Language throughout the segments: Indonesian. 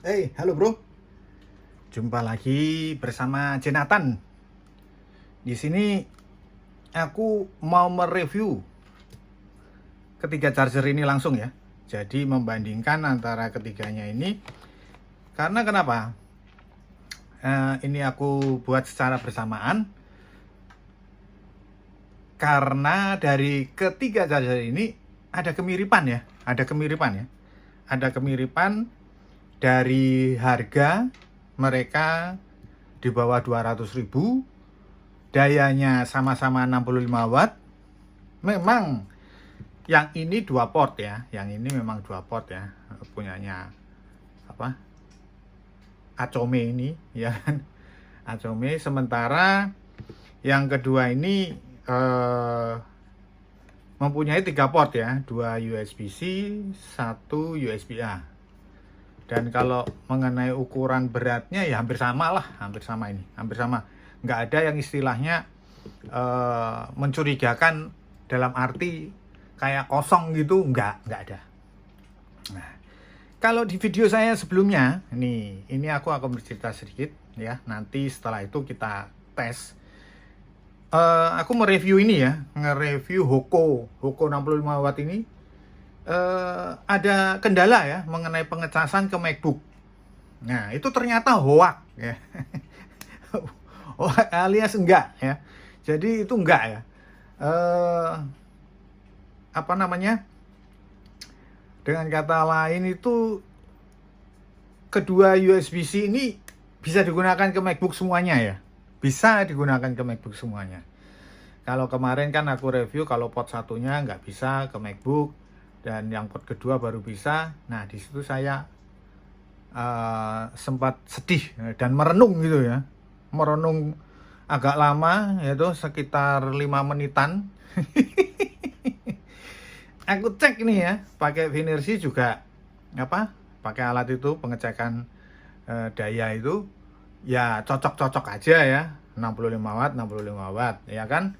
Halo bro. Jumpa lagi bersama Jonathan. Di sini aku mau mereview ketiga charger ini langsung ya. Jadi membandingkan antara ketiganya ini. Karena kenapa? Ini aku buat secara bersamaan. Karena dari ketiga charger ini ada kemiripan ya. Ada kemiripan dari harga mereka di bawah 200.000, dayanya sama-sama 65 watt. Memang yang ini 2 port ya, yang ini memang 2 port ya, punyanya apa, Acome ini ya kan, Acome. Sementara yang kedua ini mempunyai 3 port ya, 2 USB-C, 1 USB-A. Dan kalau mengenai ukuran beratnya ya hampir sama lah, hampir sama. Nggak ada yang istilahnya mencurigakan dalam arti kayak kosong gitu, nggak ada. Nah, kalau di video saya sebelumnya, ini aku akan bercerita sedikit ya. Nanti setelah itu kita tes. Aku mereview ini ya, nge-review Hoko 65 watt ini. Ada kendala ya mengenai pengecasan ke MacBook. Nah, itu ternyata hoax ya. Hoax alias enggak ya. Jadi itu enggak ya. Apa namanya? Dengan kata lain itu kedua USB-C ini bisa digunakan ke MacBook semuanya ya. Bisa digunakan ke MacBook semuanya. Kalau kemarin kan aku review kalau port satunya nggak bisa ke MacBook dan yang port kedua baru bisa. Nah, di situ saya sempat sedih dan merenung gitu ya. Merenung agak lama, yaitu sekitar 5 menitan. Aku cek nih ya, pakai Finersi juga pakai alat itu pengecekan daya itu ya cocok-cocok aja ya, 65 watt ya kan.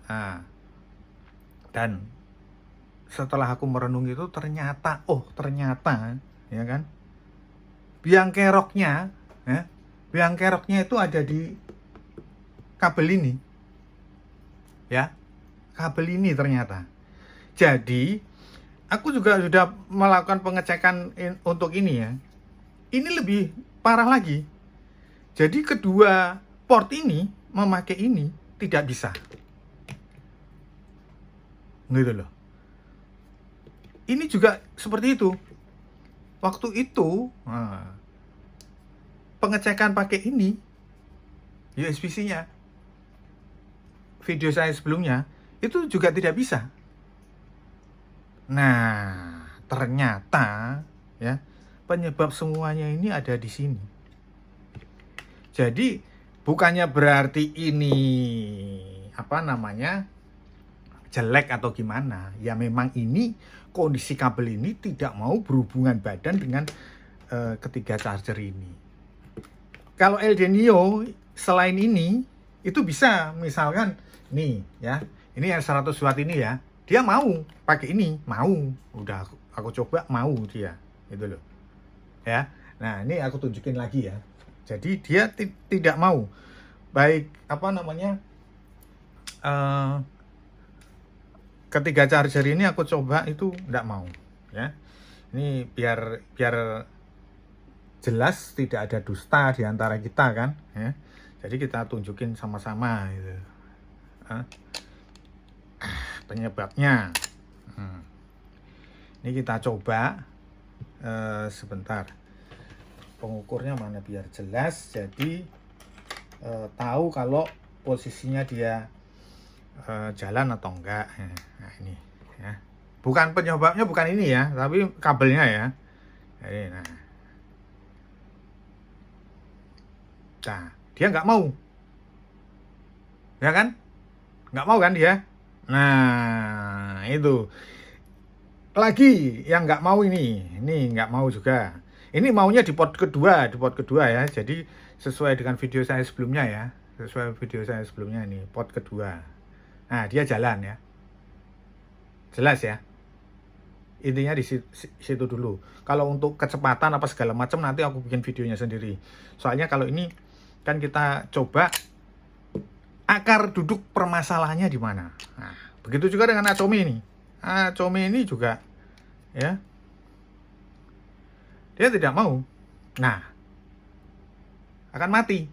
Nah, dan setelah aku merenung itu ternyata ya kan, biang keroknya itu ada di kabel ini ya, kabel ini ternyata. Jadi aku juga sudah melakukan pengecekan untuk ini ya. Ini lebih parah lagi. Jadi kedua port ini memakai ini tidak bisa. Gitu loh. Ini juga seperti itu. Waktu itu pengecekan pakai ini USB-C-nya, video saya sebelumnya itu juga tidak bisa. Nah, ternyata ya penyebab semuanya ini ada di sini. Jadi bukannya berarti ini jelek atau gimana. Ya memang ini kondisi kabel ini tidak mau berhubungan badan dengan ketiga charger ini. Kalau Eldenio selain ini itu bisa, misalkan nih ya, ini yang 100 watt ini ya, dia mau pakai ini, udah aku coba mau dia, gitu loh ya. Nah, ini aku tunjukin lagi ya. Jadi dia tidak mau, baik ketiga charger ini aku coba itu tidak mau ya. Ini biar jelas tidak ada dusta di antara kita kan ya. Jadi kita tunjukin sama-sama gitu. Penyebabnya. Ini kita coba sebentar. Pengukurnya mana biar jelas. Jadi tahu kalau posisinya dia jalan atau enggak. Nah, ini ya. Bukan penyebabnya, bukan ini ya, tapi kabelnya ya. Jadi, nah, dia nggak mau. Ya kan? Nggak mau kan dia? Nah, itu. Lagi yang nggak mau ini nggak mau juga. Ini maunya di port kedua ya. Jadi sesuai dengan video saya sebelumnya ya. Ini port kedua. Nah, dia jalan ya. Jelas ya. Intinya di situ dulu. Kalau untuk kecepatan apa segala macam nanti aku bikin videonya sendiri. Soalnya kalau ini kan kita coba akar duduk permasalahannya di mana. Nah, begitu juga dengan Acome ini. Acome ini juga ya. Dia tidak mau. Nah, akan mati.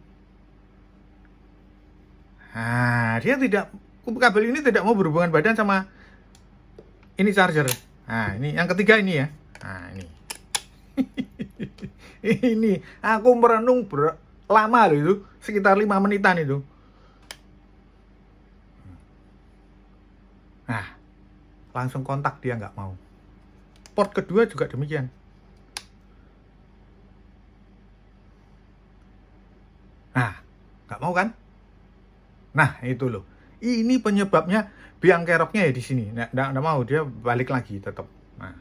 Nah, dia tidak, kabel ini tidak mau berhubungan badan sama ini charger. Nah, ini yang ketiga ini ya. Nah, ini. Ini aku merenung lama loh itu, sekitar 5 menitan itu. Nah, langsung kontak dia nggak mau. Port kedua juga demikian. Nah, nggak mau kan? Nah, itu loh. Ini penyebabnya biang keroknya ya di sini. Nggak mau, dia balik lagi tetap. Nah,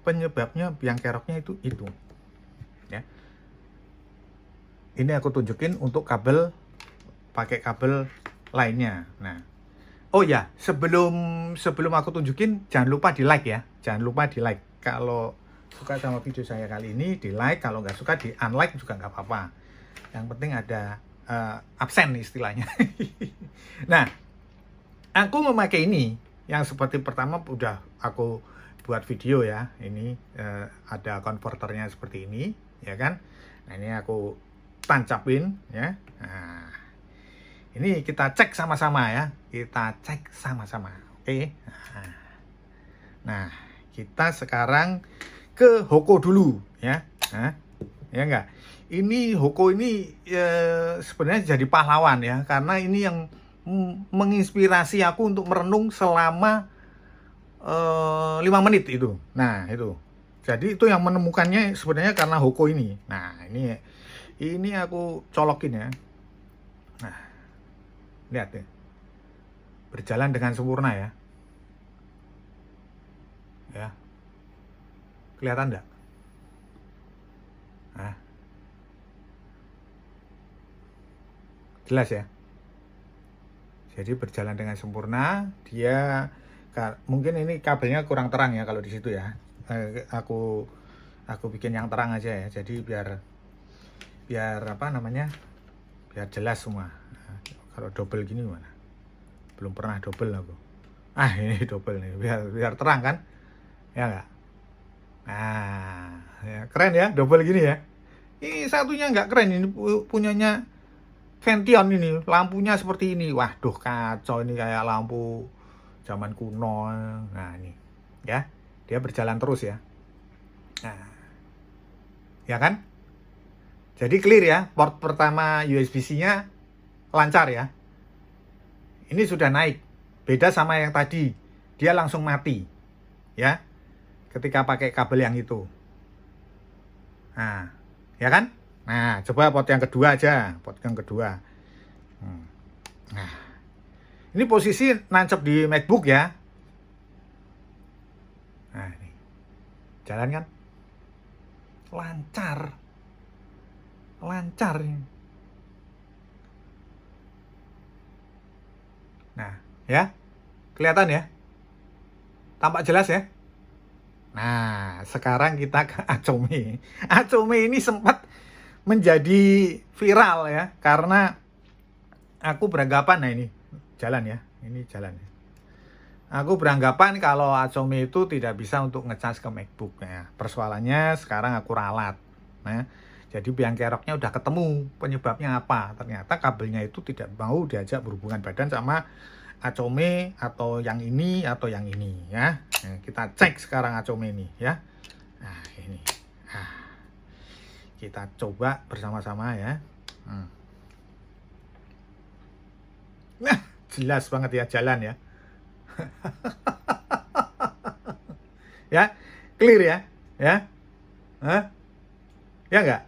penyebabnya biang keroknya itu. Ya. Ini aku tunjukin untuk kabel, pakai kabel lainnya. Nah, oh ya, sebelum aku tunjukin, jangan lupa di like ya. Jangan lupa di like. Kalau suka sama video saya kali ini, di like. Kalau nggak suka, di unlike juga nggak apa-apa. Yang penting ada absen istilahnya. Nah, aku memakai ini yang seperti pertama udah aku buat video ya. Ini ada konverternya seperti ini, ya kan? Nah, ini aku tancapin ya. Nah, ini kita cek sama-sama ya. Kita cek sama-sama. Oke. Nah, kita sekarang ke Hoko dulu ya. Nah, ya enggak? Ini Hoko ini sebenarnya jadi pahlawan ya, karena ini yang menginspirasi aku untuk merenung selama 5 menit itu. Nah, itu. Jadi itu yang menemukannya sebenarnya karena Hoko ini. Nah, ini aku colokin ya. Nah, lihat ya. Berjalan dengan sempurna ya. Ya. Kelihatan enggak? Nah. Jelas ya. Jadi berjalan dengan sempurna. Dia mungkin ini kabelnya kurang terang ya kalau di situ ya. Aku bikin yang terang aja ya. Jadi biar apa namanya? Biar jelas semua. Nah, kalau double gini gimana? Belum pernah double aku. Ini double nih. Biar terang kan? Ya enggak? Nah, ya, keren ya double gini ya. Ini satunya enggak keren, ini punyanya Vention ini, lampunya seperti ini. Waduh, kacau ini, kayak lampu zaman kuno. Nah, ini ya, dia berjalan terus ya. Nah, ya kan? Jadi clear ya, port pertama USB-C-nya lancar ya. Ini sudah naik, beda sama yang tadi, dia langsung mati ya, ketika pakai kabel yang itu. Nah, ya kan? Nah, coba port yang kedua aja, port yang kedua. Nah, ini posisi nancep di MacBook ya. Nah, ini jalan kan? Lancar ini. Nah, ya, kelihatan ya? Tampak jelas ya? Nah, sekarang kita ke Acome. Acome ini sempat menjadi viral ya, karena aku beranggapan, nah ini jalan ya, ini jalan ya. Aku beranggapan kalau Acome itu tidak bisa untuk ngecas ke MacBook ya. Persoalannya sekarang aku ralat. Nah, jadi biang keroknya udah ketemu penyebabnya apa. Ternyata kabelnya itu tidak mau diajak berhubungan badan sama Acome atau yang ini atau yang ini ya. Nah, kita cek sekarang Acome ini ya. Nah, ini. Nah, kita coba bersama-sama ya. Nah, jelas banget ya jalan ya. Ya, clear ya. Ya. Hah? Ya enggak?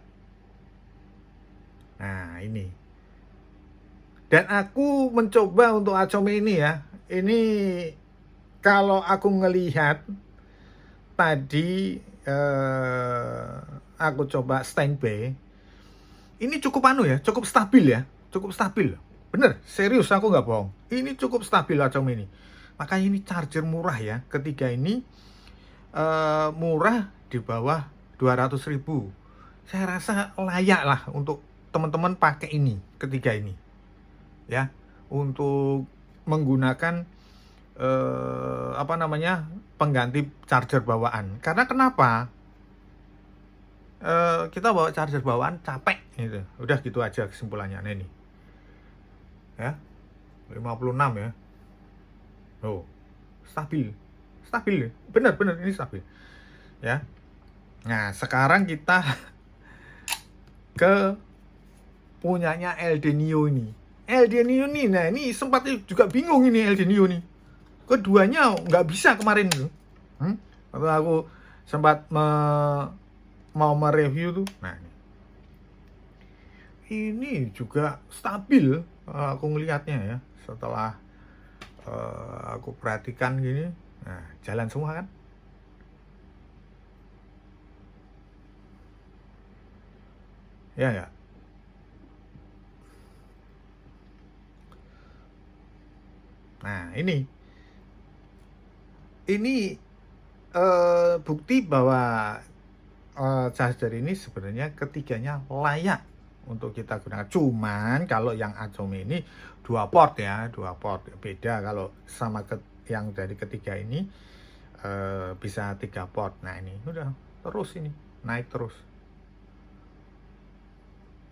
Nah, ini. Dan aku mencoba untuk Acome ini ya. Ini kalau aku ngelihat tadi aku coba standby. Ini cukup cukup stabil ya. Cukup stabil. Bener, serius aku nggak bohong. Ini cukup stabil Acome ini. Makanya ini charger murah ya. Ketiga ini murah di bawah 200.000. Saya rasa layak lah untuk teman-teman pakai ini, ketiga ini ya, untuk menggunakan pengganti charger bawaan. Karena kenapa? Kita bawa charger bawaan capek gitu. Udah gitu aja kesimpulannya. Nah ini ya, 56 ya. Oh, stabil benar ini stabil ya. Nah sekarang kita ke punyanya Eldenio ini. Nah ini sempat juga bingung ini Eldenio nih. Keduanya nggak bisa kemarin tuh. Waktu aku sempat mau mereview tuh. Nah ini juga stabil aku ngelihatnya ya. Setelah aku perhatikan gini, nah jalan semua kan. Ya. Nah ini bukti bahwa charger ini sebenarnya ketiganya layak untuk kita gunakan. Cuman kalau yang Acome ini 2 port ya, 2 port. Beda kalau sama yang dari ketiga ini bisa 3 port. Nah ini udah terus ini naik terus.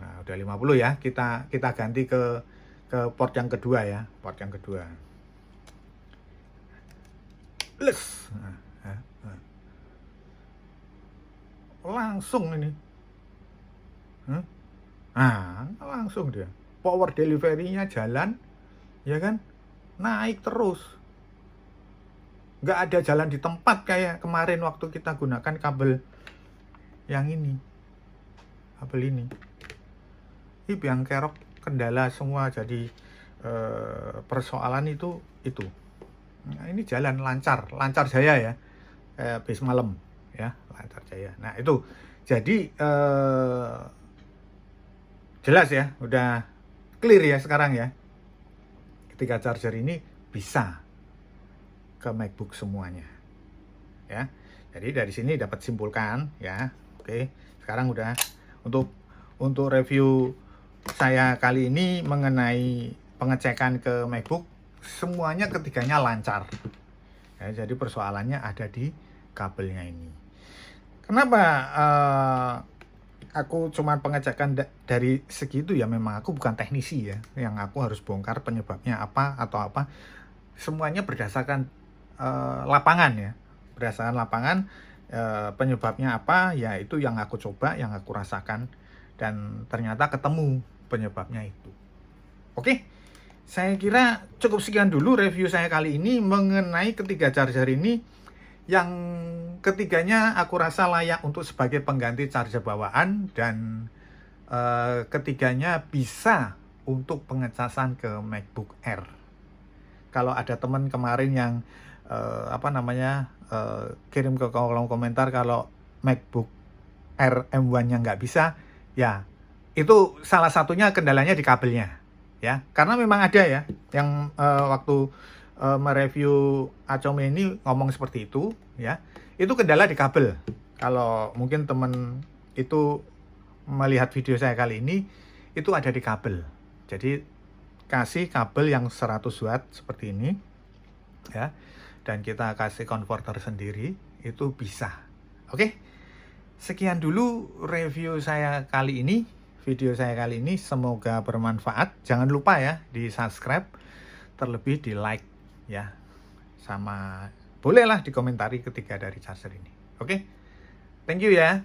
Nah udah 50 ya, kita ganti ke port yang kedua ya, port yang kedua. Les. Langsung ini. Nah, langsung dia. Power delivery-nya jalan, ya kan? Naik terus. Nggak ada jalan di tempat kayak kemarin waktu kita gunakan kabel yang ini. Kabel ini. Ini biang kerok kendala semua, jadi persoalan itu. Nah, ini jalan lancar jaya ya. Bis malam ya, lancar jaya. Nah, itu. Jadi jelas ya, udah clear ya sekarang ya. Ketika charger ini bisa ke MacBook semuanya. Ya. Jadi dari sini dapat simpulkan ya. Oke, sekarang udah untuk review saya kali ini mengenai pengecekan ke MacBook, semuanya ketiganya lancar. Ya, jadi persoalannya ada di kabelnya ini. Kenapa aku cuma pengecekan dari segitu ya, memang aku bukan teknisi ya, yang aku harus bongkar penyebabnya apa atau apa. Semuanya berdasarkan lapangan ya, berdasarkan lapangan penyebabnya apa ya, itu yang aku coba, yang aku rasakan, dan ternyata ketemu penyebabnya itu. Oke, saya kira cukup sekian dulu review saya kali ini mengenai ketiga charger ini. Yang ketiganya aku rasa layak untuk sebagai pengganti charger bawaan, dan ketiganya bisa untuk pengecasan ke MacBook Air. Kalau ada teman kemarin yang kirim ke kolom komentar kalau MacBook Air M1-nya nggak bisa, ya itu salah satunya kendalanya di kabelnya ya, karena memang ada ya yang waktu mereview Acome ini ngomong seperti itu ya, itu kendala di kabel. Kalau mungkin teman itu melihat video saya kali ini, itu ada di kabel. Jadi kasih kabel yang 100 watt seperti ini ya, dan kita kasih konverter sendiri, itu bisa. Oke, sekian dulu review saya kali ini, video saya kali ini. Semoga bermanfaat. Jangan lupa ya di subscribe, terlebih di like ya, sama bolehlah dikomentari ketiga dari charger ini. Oke, thank you ya.